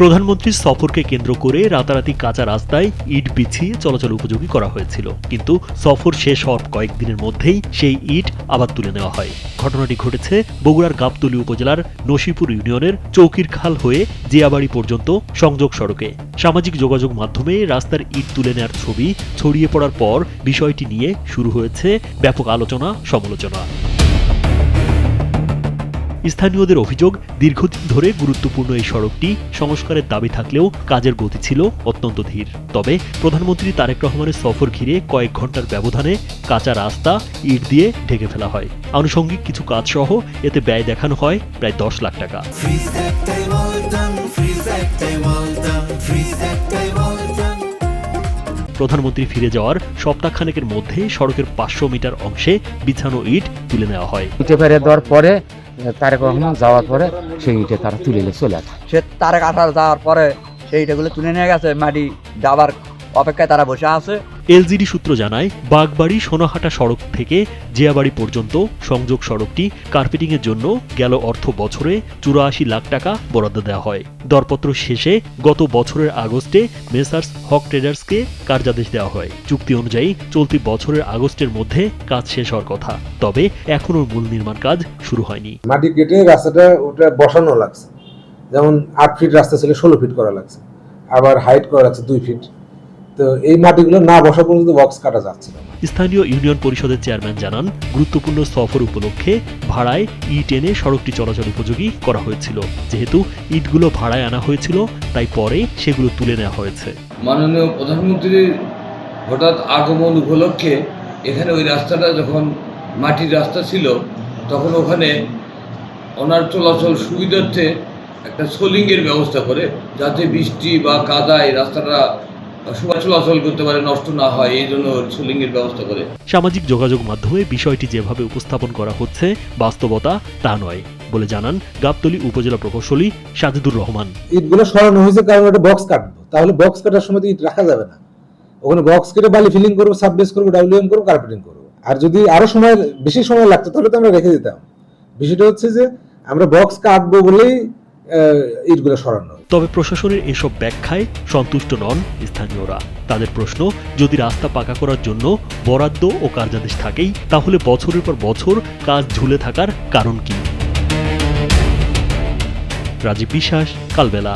প্রধানমন্ত্রীর সফরকে কেন্দ্র করে রাতারাতি কাঁচা রাস্তায় ইট বিছিয়ে চলাচল উপযোগী করা হয়েছিল, কিন্তু সফর শেষ হওয়ার কয়েকদিনের মধ্যেই সেই ইট আবার তুলে নেওয়া হয়। ঘটনাটি ঘটেছে বগুড়ার গাবতলী উপজেলার নসিপুর ইউনিয়নের চৌকির খাল হয়ে জিয়াবাড়ি পর্যন্ত সংযোগ সড়কে। সামাজিক যোগাযোগ মাধ্যমে রাস্তার ইট তুলে নেওয়ার ছবি ছড়িয়ে পড়ার পর বিষয়টি নিয়ে শুরু হয়েছে ব্যাপক আলোচনা সমালোচনা। স্থানীয়দের অভিযোগ, দীর্ঘদিন ধরে গুরুত্বপূর্ণ এই সড়কটি সংস্কারের দাবি থাকলেও কাজের গতি ছিল অত্যন্ত ধীর। তবে প্রধানমন্ত্রী তারেক রহমানের সফর ঘিরে কয়েক ঘন্টার ব্যবধানে কাঁচা রাস্তা ইট দিয়ে ঢেকে ফেলা হয়। আনুষঙ্গিক কিছু কাজ সহ এতে ব্যয় দেখানো হয় প্রায় 10 লাখ টাকা। প্রধানমন্ত্রী ফিরে যাওয়ার সপ্তাহখানেকের মধ্যে সড়কের 500 মিটার অংশে বিছানো ইট তুলে নেওয়া হয়। পরে তারেক রহমান যাওয়ার পরে সেই ইটে তারা তুলে চলে আসে। সে তারেক আসার যাওয়ার পরে সেই ইটগুলো তুলে নিয়ে গেছে, মাটি যাবার অপেক্ষায় তারা বসে আছে। এলজিডি সূত্র জানায়, বাগবাড়ি সোনাহাটা সড়ক থেকে জিয়াবাড়ি পর্যন্ত সংযোগ সড়কটি কার্পেটিংয়ের জন্য গেল অর্থ বছরে 84 লাখ টাকা বরাদ্দ দেওয়া হয়। দরপত্র শেষে গত বছরের আগস্টে মেসার্স হক ট্রেডার্সকে কার্যাদেশ দেওয়া হয়। চুক্তি অনুযায়ী চলতি বছরের আগস্টের মধ্যে কাজ শেষ হওয়ার কথা, তবে এখনও মূল নির্মাণ কাজ শুরু হয়নি। মাটি কেটে রাস্তাটা ওটা বসানো লাগছে, যেমন 8 ফিট রাস্তা ছিল 16 ফিট করা লাগছে, আবার হাইট করা লাগছে 2 ফিট। তো এই মাটিগুলো না বসা পর্যন্ত বক্স কাটা যাচ্ছে না। স্থানীয় ইউনিয়ন পরিষদের চেয়ারম্যান জানান, গুরুত্বপূর্ণ সফর উপলক্ষে ভাড়ায় ইট এনে সড়কটি চলাচল উপযোগী করা হয়েছিল। যেহেতু ইটগুলো ভাড়ায় আনা হয়েছিল, তাই পরে সেগুলো তুলে নেওয়া হয়েছে। মাননীয় প্রধানমন্ত্রীর হঠাৎ আগমন উপলক্ষে এখানে ওই রাস্তাটা যখন মাটির রাস্তা ছিল, তখন ওখানে ওনার চলাচল সুবিধার্থে একটা সোলিংয়ের ব্যবস্থা করে, যাতে বৃষ্টি বা কাদায় রাস্তাটা চলাচল করতে পারে, নষ্ট না হয়, এই জন্য সোলিংয়ের ব্যবস্থা করে। সামাজিক যোগাযোগ মাধ্যমে বিষয়টি যেভাবে উপস্থাপন করা হচ্ছে বাস্তবতা তা নয় বলে জানান গাবতলী উপজেলা প্রকৌশলী সাজিদুর রহমান। ইটগুলো সরানো হয়েছে কারণ একটা বক্স কাটবো, তাহলে বক্স কাটার সময় ইট রাখা যাবে না। ওখানে বক্স কেটে বালি ফিলিং করবো, সাববেস করবো, ডাব্লিউএম করবো, কার্পেটিং করবো। আর যদি আরো সময় বেশি সময় লাগতো তাহলে তো আমরা রেখে দিতাম। বিষয়টা হচ্ছে যে আমরা বক্স কাটবো বলেই ইটগুলো সরানো। তবে প্রশাসনের এসব ব্যাখ্যায় সন্তুষ্ট নন স্থানীয়রা। তাদের প্রশ্ন, যদি রাস্তা পাকা করার জন্য বরাদ্দ ও কার্যাদেশ থাকেই, তাহলে বছরের পর বছর কাজ ঝুলে থাকার কারণ কি? রাজীব বিশ্বাস, কালবেলা।